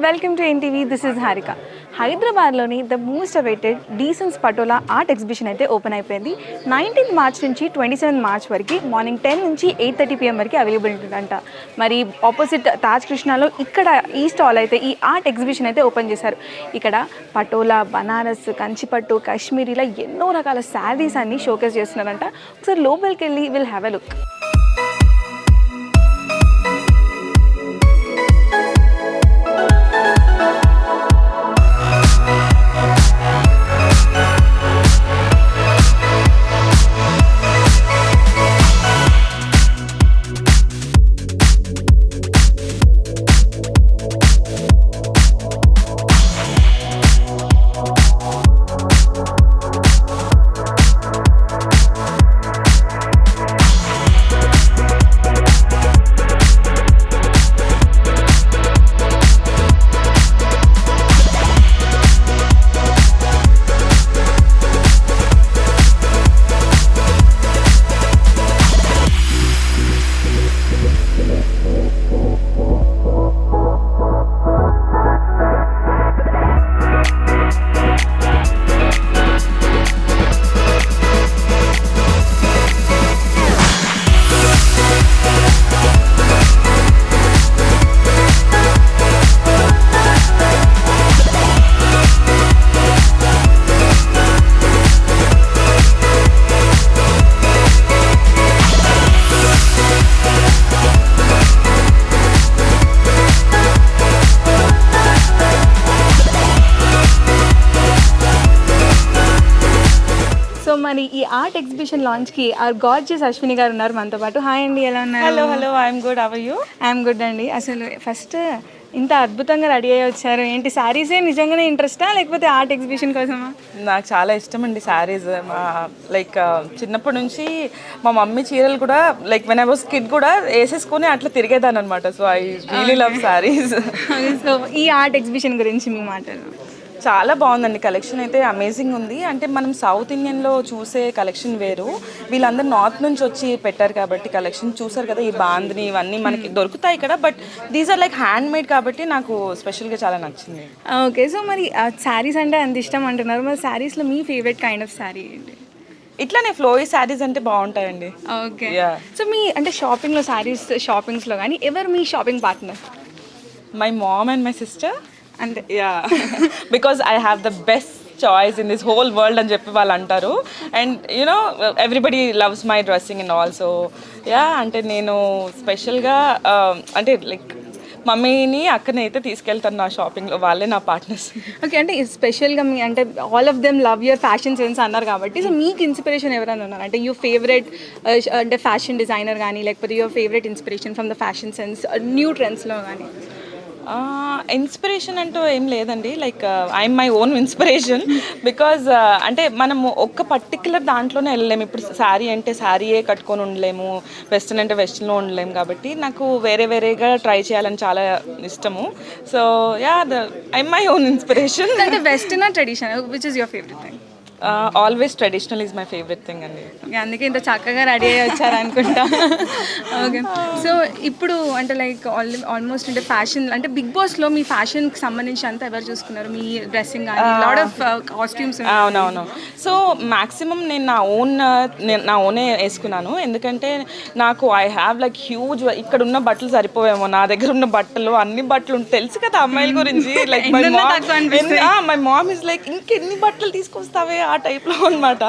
Welcome to NTV. This is Harika. హైదరాబాద్లోని the most awaited డీసెన్స్ Patola art exhibition అయితే ఓపెన్ అయిపోయింది. 19th మార్చ్ నుంచి 27th మార్చ్ వరకు మార్నింగ్ 10 నుంచి 8:30 PM వరకు అవైలబుల్ ఉంటుందంట. మరి ఆపోజిట్ తాజ్ కృష్ణాలో ఇక్కడ ఈ స్టాల్ అయితే ఈ ఆర్ట్ ఎగ్జిబిషన్ అయితే ఓపెన్ చేశారు. ఇక్కడ పటోలా, బనారస్, కంచిపట్టు, కాశ్మీరీలా ఎన్నో రకాల శారీస్ అన్ని షోకేస్ చేస్తున్నారంట. ఒకసారి లోపలికి వెళ్ళి will have a look. So మరి ఈ ఆర్ట్ ఎగ్జిబిషన్ లాంచ్కి ఆర్ గార్జియస్ అశ్విని గారు ఉన్నారు మనతో పాటు. హాయ్ అండి, ఎలా ఉన్నారు? Hello I'm good. How are you? I'm good అండి. అసలు ఫస్ట్ ఇంత అద్భుతంగా రెడీ అయ్యి వచ్చారు ఏంటి? శారీసే నిజంగానే ఇంట్రెస్టా లేకపోతే ఆర్ట్ ఎగ్జిబిషన్ కోసమా? నాకు చాలా ఇష్టం అండి శారీస్. లైక్ చిన్నప్పటి నుంచి మా మమ్మీ చీరలు కూడా like when I was kid కూడా వేసేసుకొని అట్లా తిరిగేదాన్ని అనమాట. So I really love saris. So ఈ ఆర్ట్ ఎగ్జిబిషన్ గురించి మీ మాటలు. చాలా బాగుందండి. కలెక్షన్ అయితే అమేజింగ్ ఉంది. అంటే మనం సౌత్ ఇండియన్లో చూసే కలెక్షన్ వేరు, వీళ్ళందరూ నార్త్ నుంచి వచ్చి పెట్టారు కాబట్టి కలెక్షన్ చూసారు కదా. ఈ బాంద్ని ఇవన్నీ మనకి దొరుకుతాయి ఇక్కడ, but these are like handmade కాబట్టి నాకు స్పెషల్గా చాలా నచ్చింది. ఓకే, సో మరి శారీస్ అంటే అంత ఇష్టం అంటున్నారు, మరి శారీస్లో మీ ఫేవరెట్ కైండ్ ఆఫ్ శారీ ఏంటి? ఇట్లానే ఫ్లోయి శారీస్ అంటే బాగుంటాయండి. ఓకే, సో మీ అంటే షాపింగ్లో శారీస్ షాపింగ్స్లో కానీ ఎవరు మీ shopping partner? My mom and my sister. అంటే because I have the best choice in this whole world అని చెప్పి వాళ్ళు అంటారు. And you know everybody loves my dressing and also అంటే నేను స్పెషల్గా అంటే లైక్ మమ్మీని అక్కని అయితే తీసుకెళ్తాను నా షాపింగ్లో, వాళ్ళే నా పార్ట్నర్స్. ఓకే, అంటే స్పెషల్గా మీ అంటే all of them love your fashion sense అన్నారు కాబట్టి, సో మీకు ఇన్స్పిరేషన్ ఎవరైనా ఉన్నారు అంటే యువర్ ఫేవరెట్ అంటే ఫ్యాషన్ డిజైనర్ కానీ లేకపోతే your favourite inspiration from the fashion sense new ట్రెండ్స్లో కానీ? ఇన్స్పిరేషన్ అంటూ ఏం లేదండి. Like I'm my own inspiration. Because అంటే మనము ఒక్క పర్టిక్యులర్ దాంట్లోనే వెళ్ళలేము. ఇప్పుడు శారీ అంటే శారీయే కట్టుకొని ఉండలేము, వెస్ట్రన్ అంటే వెస్ట్రన్లో ఉండలేము. కాబట్టి నాకు వేరేగా ట్రై చేయాలని చాలా ఇష్టము. So I'm my own inspiration. అంటే western tradition which is your favourite thing? Always traditional is my favourite thing అండి. అందుకే ఇంత చక్కగా రెడీ అయ్యి వచ్చారు అనుకుంటా. ఓకే, సో ఇప్పుడు అంటే లైక్ ఆల్మోస్ట్ అంటే ఫ్యాషన్ అంటే బిగ్ బాస్లో మీ ఫ్యాషన్కి సంబంధించి అంతా ఎవరు చూసుకున్నారు? మీ డ్రెస్సింగ్ కానీ లాట్ ఆఫ్ కాస్ట్యూమ్స్. అవునవును. సో మ్యాక్సిమం నేను నా ఓనే వేసుకున్నాను. ఎందుకంటే నాకు ఐ హ్యావ్ లైక్ హ్యూజ్, ఇక్కడ ఉన్న బట్టలు సరిపోవేమో, నా దగ్గర ఉన్న బట్టలు అన్ని బట్టలు తెలుసు కదా అమ్మాయిల గురించి. Like my mom is like ఇంకెన్ని బట్టలు తీసుకొస్తావే ఆ టైప్లో అనమాట.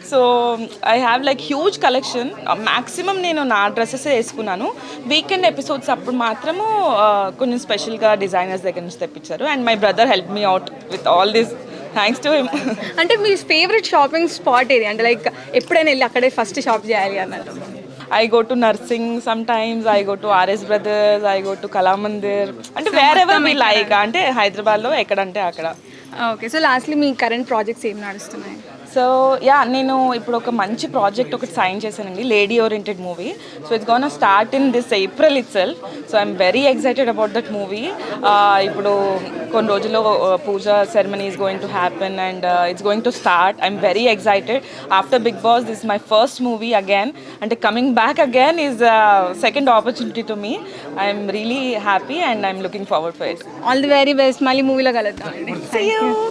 So I have like huge collection. Maximum నేను నా డ్రెస్సెస్ వేసుకున్నాను. వీకెండ్ ఎపిసోడ్స్ అప్పుడు మాత్రము కొంచెం స్పెషల్గా డిజైనర్స్ దగ్గర నుంచి తెప్పించారు. And my brother help me out with all this, thanks to him. అంటే మీ ఫేవరెట్ షాపింగ్ స్పాట్ ఏది? అంటే లైక్ ఎప్పుడైనా వెళ్ళి అక్కడే ఫస్ట్ షాప్ చేయాలి అన్నట్టు. I go to nursing sometimes, I go to RS Brothers, I go to Kalamandir. అంటే wherever we like. అంటే హైదరాబాద్లో ఎక్కడంటే అక్కడ. ఓకే, సో లాస్ట్లీ మీ కరెంట్ ప్రాజెక్ట్స్ ఏం నడుస్తున్నాయి? సో యా నేను ఇప్పుడు ఒక మంచి ప్రాజెక్ట్ ఒకటి సైన్ చేశానండి, lady oriented movie. So it's gonna start in this April itself. So I'm very excited about that movie. ఇప్పుడు కొన్ని రోజుల్లో puja ceremony is going to happen and it's going to start. I'm very excited. After Bigg Boss this my first movie again, అంటే coming back again is second opportunity to me. I'm really happy and I'm looking forward for it. All the very best. మళ్ళీ మూవీలో కలుద్దాం. See you.